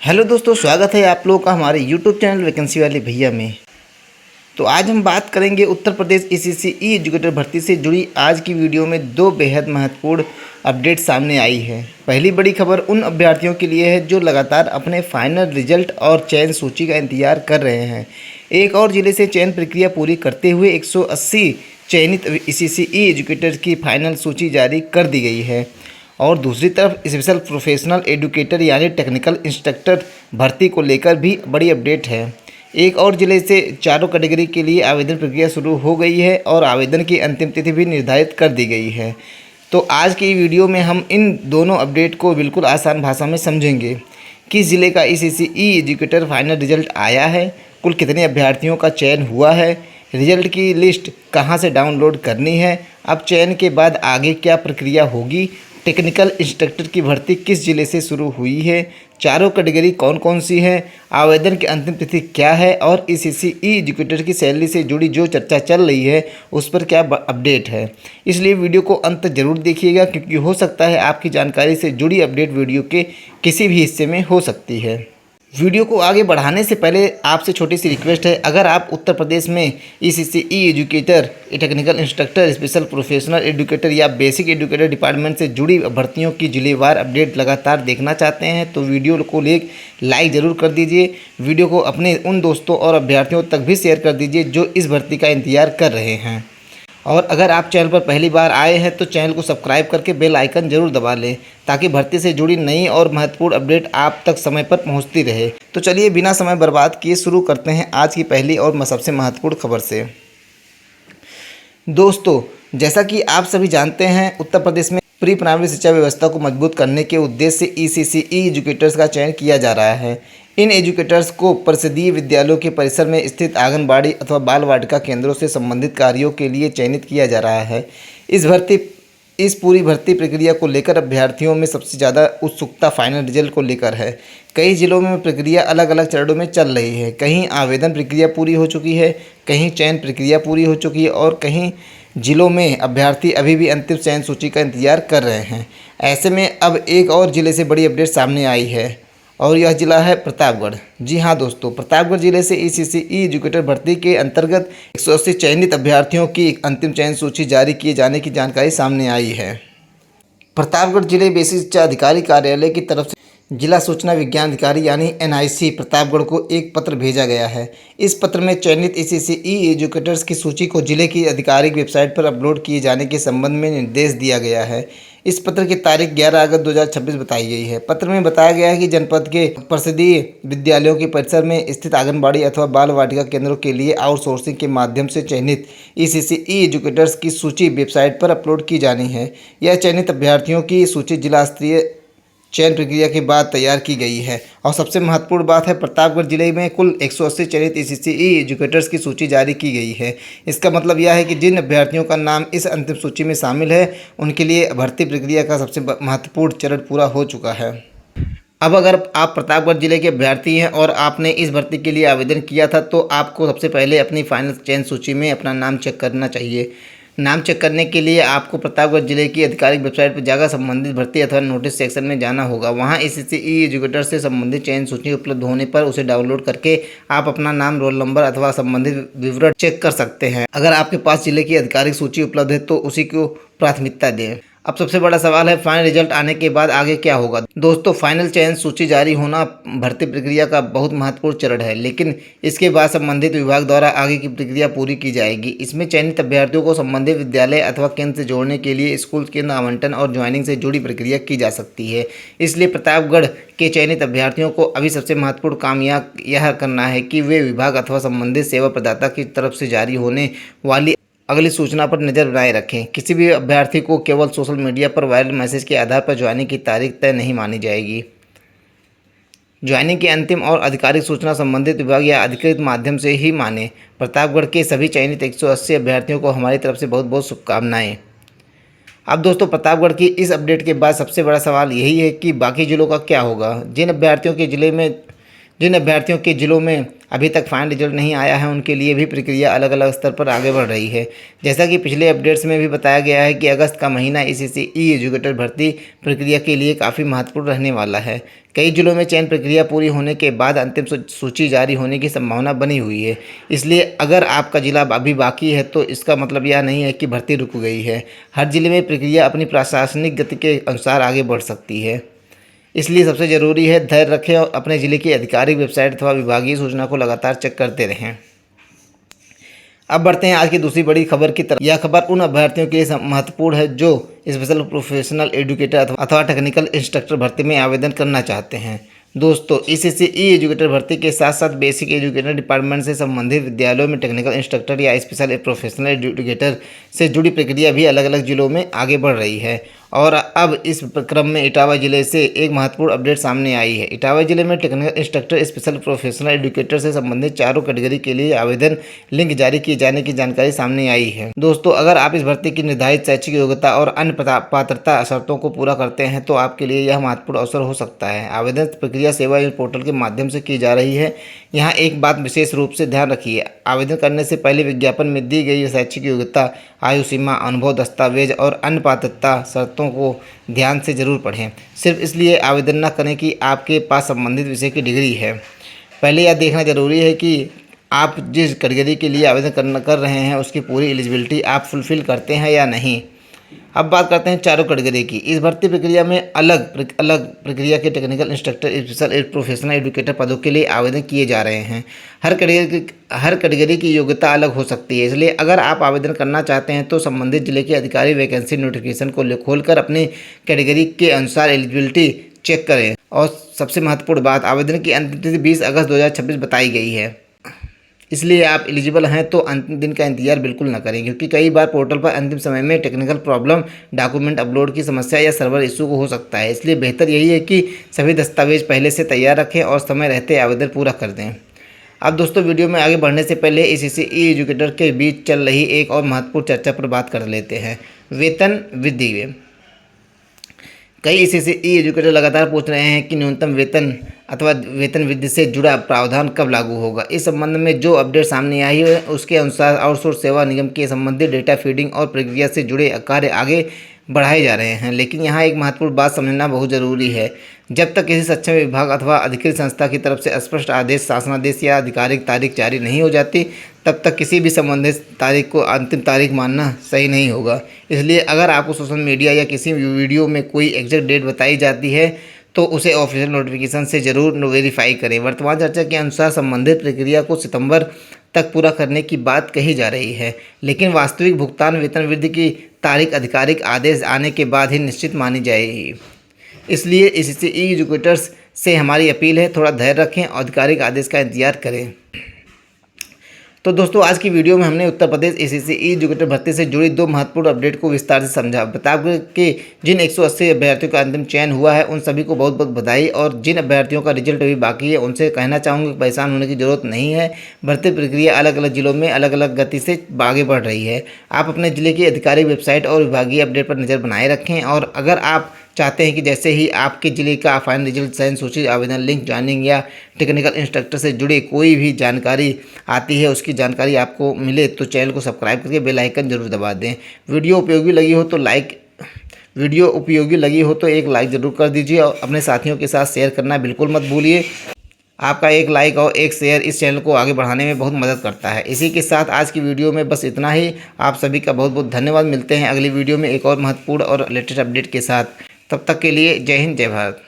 Hello दोस्तों, स्वागत है आप लोगों का हमारे यूट्यूब चैनल वैकेंसी वाले भैया में। तो आज हम बात करेंगे Uttar Pradesh ECC E educator भर्ती से जुड़ी आज की वीडियो में दो बेहद महत्वपूर्ण अपडेट सामने आई है। पहली बड़ी खबर उन अभ्यर्थियों के लिए है जो लगातार अपने फाइनल रिजल्ट और चयन सूची का इंतजार कर रहे हैं। एक और जिले से चयन प्रक्रिया पूरी करते हुए 180 चयनित ईसीसी ई एजुकेटर की फाइनल सूची जारी कर दी गई है। और दूसरी तरफ स्पेशल प्रोफेशनल एजुकेटर यानी टेक्निकल इंस्ट्रक्टर भर्ती को लेकर भी बड़ी अपडेट है। एक और ज़िले से चारों कैटेगरी के लिए आवेदन प्रक्रिया शुरू हो गई है और आवेदन की अंतिम तिथि भी निर्धारित कर दी गई है। तो आज की वीडियो में हम इन दोनों अपडेट को बिल्कुल आसान भाषा में समझेंगे। किस ज़िले का ECC E educator final result आया है, कुल कितने अभ्यर्थियों का चयन हुआ है, रिजल्ट की लिस्ट कहाँ से डाउनलोड करनी है, अब चयन के बाद आगे क्या प्रक्रिया होगी, टेक्निकल इंस्ट्रक्टर की भर्ती किस ज़िले से शुरू हुई है, चारों कैटेगरी कौन कौन सी है, आवेदन की अंतिम तिथि क्या है और ईसीसी ई एजुकेटर की सैलरी से जुड़ी जो चर्चा चल रही है उस पर क्या अपडेट है। इसलिए वीडियो को अंत जरूर देखिएगा, क्योंकि हो सकता है आपकी जानकारी से जुड़ी अपडेट वीडियो के किसी भी हिस्से में हो सकती है। वीडियो को आगे बढ़ाने से पहले आपसे छोटी सी रिक्वेस्ट है, अगर आप उत्तर प्रदेश में ECC E educator, technical instructor, special professional educator या बेसिक एजुकेटर डिपार्टमेंट से जुड़ी भर्तियों की जिलेवार अपडेट लगातार देखना चाहते हैं तो वीडियो को लाइक ज़रूर कर दीजिए। वीडियो को अपने उन दोस्तों और अभ्यर्थियों तक भी शेयर कर दीजिए जो इस भर्ती का इंतजार कर रहे हैं। और अगर आप चैनल पर पहली बार आए हैं तो चैनल को सब्सक्राइब करके बेल आइकन जरूर दबा लें, ताकि भर्ती से जुड़ी नई और महत्वपूर्ण अपडेट आप तक समय पर पहुंचती रहे। तो चलिए बिना समय बर्बाद किए शुरू करते हैं आज की पहली और सबसे महत्वपूर्ण खबर से। दोस्तों, जैसा कि आप सभी जानते हैं, उत्तर प्रदेश में प्री प्राइमरी शिक्षा व्यवस्था को मजबूत करने के उद्देश्य से ईसीसी ई एजुकेटर्स का चयन किया जा रहा है। इन एजुकेटर्स को परिषदीय विद्यालयों के परिसर में स्थित आंगनबाड़ी अथवा बाल वाटिका केंद्रों से संबंधित कार्यों के लिए चयनित किया जा रहा है। इस पूरी भर्ती प्रक्रिया को लेकर अभ्यर्थियों में सबसे ज़्यादा उत्सुकता फाइनल रिजल्ट को लेकर है। कई जिलों में प्रक्रिया अलग अलग चरणों में चल रही है। कहीं आवेदन प्रक्रिया पूरी हो चुकी है, कहीं चयन प्रक्रिया पूरी हो चुकी है और कहीं जिलों में अभ्यर्थी अभी भी अंतिम चयन सूची का इंतजार कर रहे हैं। ऐसे में अब एक और ज़िले से बड़ी अपडेट सामने आई है और यह ज़िला है प्रतापगढ़। जी हाँ दोस्तों, प्रतापगढ़ जिले से ईसीसी ई एजुकेटर भर्ती के अंतर्गत 180 चयनित अभ्यर्थियों की अंतिम चयन सूची जारी किए जाने की जानकारी सामने आई है। प्रतापगढ़ जिले बेसिक शिक्षा अधिकारी कार्यालय की तरफ से जिला सूचना विज्ञान अधिकारी यानी एनआईसी प्रतापगढ़ को एक पत्र भेजा गया है। इस पत्र में चयनित ईसीसी ई एजुकेटर्स की सूची को जिले की आधिकारिक वेबसाइट पर अपलोड किए जाने के संबंध में निर्देश दिया गया है। इस पत्र की तारीख 11 अगस्त 2026 बताई गई है। पत्र में बताया गया है कि जनपद के परिषदीय विद्यालयों के परिसर में स्थित आंगनबाड़ी अथवा बाल वाटिका केंद्रों के लिए आउटसोर्सिंग के माध्यम से चयनित ईसीसी ई एजुकेटर्स की सूची वेबसाइट पर अपलोड की जानी है। यह चयनित अभ्यर्थियों की सूची जिला स्तरीय चयन प्रक्रिया के बाद तैयार की गई है। और सबसे महत्वपूर्ण बात है, प्रतापगढ़ जिले में कुल 180 चयनित ईसीसी ई एजुकेटर्स की सूची जारी की गई है। इसका मतलब यह है कि जिन अभ्यर्थियों का नाम इस अंतिम सूची में शामिल है उनके लिए भर्ती प्रक्रिया का सबसे महत्वपूर्ण चरण पूरा हो चुका है। अब अगर आप प्रतापगढ़ जिले के अभ्यर्थी हैं और आपने इस भर्ती के लिए आवेदन किया था तो आपको सबसे पहले अपनी फाइनल चयन सूची में अपना नाम चेक करना चाहिए। नाम चेक करने के लिए आपको प्रतापगढ़ जिले की आधिकारिक वेबसाइट पर जाकर संबंधित भर्ती अथवा नोटिस सेक्शन में जाना होगा। वहां ईसीसी ई एजुकेटर से संबंधित चयन सूची उपलब्ध होने पर उसे डाउनलोड करके आप अपना नाम, रोल नंबर अथवा संबंधित विवरण चेक कर सकते हैं। अगर आपके पास जिले की आधिकारिक सूची उपलब्ध है तो उसी को प्राथमिकता दें। अब सबसे बड़ा सवाल है, फाइनल रिजल्ट आने के बाद आगे क्या होगा। दोस्तों, फाइनल चयन सूची जारी होना भर्ती प्रक्रिया का बहुत महत्वपूर्ण चरण है, लेकिन इसके बाद संबंधित विभाग द्वारा आगे की प्रक्रिया पूरी की जाएगी। इसमें चयनित अभ्यर्थियों को संबंधित विद्यालय अथवा केंद्र से जोड़ने के लिए स्कूल केंद्र आवंटन और ज्वाइनिंग से जुड़ी प्रक्रिया की जा सकती है। इसलिए प्रतापगढ़ के चयनित अभ्यर्थियों को अभी सबसे महत्वपूर्ण काम यह करना है कि वे विभाग अथवा संबंधित सेवा प्रदाता की तरफ से जारी होने वाली अगली सूचना पर नज़र बनाए रखें। किसी भी अभ्यर्थी को केवल सोशल मीडिया पर वायरल मैसेज के आधार पर ज्वाइनिंग की तारीख तय नहीं मानी जाएगी। ज्वाइनिंग की अंतिम और आधिकारिक सूचना संबंधित विभाग या अधिकृत माध्यम से ही माने। प्रतापगढ़ के सभी चयनित 180 अभ्यर्थियों को हमारी तरफ से बहुत बहुत शुभकामनाएं। अब दोस्तों, प्रतापगढ़ की इस अपडेट के बाद सबसे बड़ा सवाल यही है कि बाकी जिलों का क्या होगा। जिन अभ्यर्थियों के जिलों में अभी तक फाइनल रिजल्ट नहीं आया है उनके लिए भी प्रक्रिया अलग अलग स्तर पर आगे बढ़ रही है। जैसा कि पिछले अपडेट्स में भी बताया गया है कि अगस्त का महीना ईसीसीई एजुकेटर भर्ती प्रक्रिया के लिए काफ़ी महत्वपूर्ण रहने वाला है। कई जिलों में चयन प्रक्रिया पूरी होने के बाद अंतिम सूची जारी होने की संभावना बनी हुई है। इसलिए अगर आपका जिला अभी बाकी है तो इसका मतलब यह नहीं है कि भर्ती रुक गई है। हर जिले में प्रक्रिया अपनी प्रशासनिक गति के अनुसार आगे बढ़ सकती है। इसलिए सबसे ज़रूरी है धैर्य रखें और अपने ज़िले की आधिकारिक वेबसाइट अथवा विभागीय सूचना को लगातार चेक करते रहें। अब बढ़ते हैं आज की दूसरी बड़ी खबर की तरफ। यह खबर उन अभ्यर्थियों के लिए महत्वपूर्ण है जो स्पेशल प्रोफेशनल एजुकेटर अथवा टेक्निकल इंस्ट्रक्टर भर्ती में आवेदन करना चाहते हैं। दोस्तों, ईसीसीई एजुकेटर भर्ती के साथ साथ बेसिक एजुकेटर डिपार्टमेंट से संबंधित विद्यालयों में टेक्निकल इंस्ट्रक्टर या स्पेशल प्रोफेशनल एजुकेटर से जुड़ी प्रक्रिया भी अलग अलग जिलों में आगे बढ़ रही है। और अब इस क्रम में इटावा जिले से एक महत्वपूर्ण अपडेट सामने आई है। इटावा जिले में technical instructor special professional educator से संबंधित चारों कैटेगरी के लिए आवेदन लिंक जारी किए जाने की जानकारी सामने आई है। दोस्तों, अगर आप इस भर्ती की निर्धारित शैक्षिक योग्यता और अन्य पात्रता शर्तों को पूरा करते हैं तो आपके लिए यह महत्वपूर्ण अवसर हो सकता है। आवेदन प्रक्रिया सेवा पोर्टल के माध्यम से की जा रही है। यहाँ एक बात विशेष रूप से ध्यान रखिए, आवेदन करने से पहले विज्ञापन में दी गई शैक्षिक योग्यता, आयु सीमा, अनुभव दस्तावेज और अन्य पात्रता शर्तों को ध्यान से जरूर पढ़ें। सिर्फ इसलिए आवेदन न करें कि आपके पास संबंधित विषय की डिग्री है। पहले यह देखना जरूरी है कि आप जिस कैटेगरी के लिए आवेदन कर रहे हैं उसकी पूरी एलिजिबिलिटी आप फुलफ़िल करते हैं या नहीं। अब बात करते हैं चारों कैटेगरी की। इस भर्ती प्रक्रिया में अलग अलग प्रक्रिया के technical instructor special professional educator पदों के लिए आवेदन किए जा रहे हैं। हर कैटेगरी की योग्यता अलग हो सकती है। इसलिए अगर आप आवेदन करना चाहते हैं तो संबंधित जिले के अधिकारी वैकेंसी नोटिफिकेशन को खोलकर अपनी कैटेगरी के अनुसार एलिजिबिलिटी चेक करें। और सबसे महत्वपूर्ण बात, आवेदन की अंतिम तिथि 20 अगस्त 2026 बताई गई है। इसलिए आप एलिजिबल हैं तो अंतिम दिन का इंतजार बिल्कुल ना करें, क्योंकि कई बार पोर्टल पर अंतिम समय में टेक्निकल प्रॉब्लम, डॉक्यूमेंट अपलोड की समस्या या सर्वर इशू हो सकता है। इसलिए बेहतर यही है कि सभी दस्तावेज पहले से तैयार रखें और समय रहते आवेदन पूरा कर दें। अब दोस्तों, वीडियो में आगे बढ़ने से पहले ईसीसीई एजुकेटर के बीच चल रही एक और महत्वपूर्ण चर्चा पर बात कर लेते हैं, वेतन वृद्धि। कई ईसीसीई एजुकेटर लगातार पूछ रहे हैं कि न्यूनतम वेतन अथवा वेतन वृद्धि से जुड़ा प्रावधान कब लागू होगा। इस संबंध में जो अपडेट सामने आई है उसके अनुसार आउटसोर्स सेवा निगम के संबंधित डेटा फीडिंग और प्रक्रिया से जुड़े कार्य आगे बढ़ाए जा रहे हैं। लेकिन यहाँ एक महत्वपूर्ण बात समझना बहुत ज़रूरी है। जब तक किसी सक्षम विभाग अथवा अधिकृत संस्था की तरफ से स्पष्ट आदेश, शासनादेश या आधिकारिक तारीख जारी नहीं हो जाती, तब तक किसी भी संबंधित तारीख को अंतिम तारीख मानना सही नहीं होगा। इसलिए अगर आपको सोशल मीडिया या किसी वीडियो में कोई एग्जैक्ट डेट बताई जाती है तो उसे ऑफिशियल नोटिफिकेशन से ज़रूर वेरीफाई करें। वर्तमान चर्चा के अनुसार संबंधित प्रक्रिया को सितंबर तक पूरा करने की बात कही जा रही है, लेकिन वास्तविक भुगतान वेतन वृद्धि की तारीख आधिकारिक आदेश आने के बाद ही निश्चित मानी जाएगी। इसलिए ईसीसीई एजुकेटर्स से हमारी अपील है, थोड़ा धैर्य रखें और आधिकारिक आदेश का इंतजार करें। तो दोस्तों, आज की वीडियो में हमने उत्तर प्रदेश ईसीसीई एजुकेटर भर्ती से जुड़ी दो महत्वपूर्ण अपडेट को विस्तार से समझा। बता कि जिन 180 अभ्यर्थियों का अंतिम चयन हुआ है उन सभी को बहुत बहुत बधाई, और जिन अभ्यर्थियों का रिजल्ट अभी बाकी है उनसे कहना चाहूँगा कि परेशान होने की जरूरत नहीं है। भर्ती प्रक्रिया अलग अलग जिलों में अलग अलग गति से आगे बढ़ रही है। आप अपने जिले की आधिकारिक वेबसाइट और विभागीय अपडेट पर नज़र बनाए रखें, और अगर आप चाहते हैं कि जैसे ही आपके जिले का फाइनल रिजल्ट, चयन सूची, आवेदन लिंक, ज्वाइनिंग या टेक्निकल इंस्ट्रक्टर से जुड़े कोई भी जानकारी आती है उसकी जानकारी आपको मिले तो चैनल को सब्सक्राइब करके बेल आइकन जरूर दबा दें। वीडियो उपयोगी लगी हो तो एक लाइक ज़रूर कर दीजिए और अपने साथियों के साथ शेयर करना बिल्कुल मत भूलिए। आपका एक लाइक और एक शेयर इस चैनल को आगे बढ़ाने में बहुत मदद करता है। इसी के साथ आज की वीडियो में बस इतना ही। आप सभी का बहुत बहुत धन्यवाद। मिलते हैं अगली वीडियो में एक और महत्वपूर्ण और लेटेस्ट अपडेट के साथ। तब तक के लिए जय हिंद, जय भारत।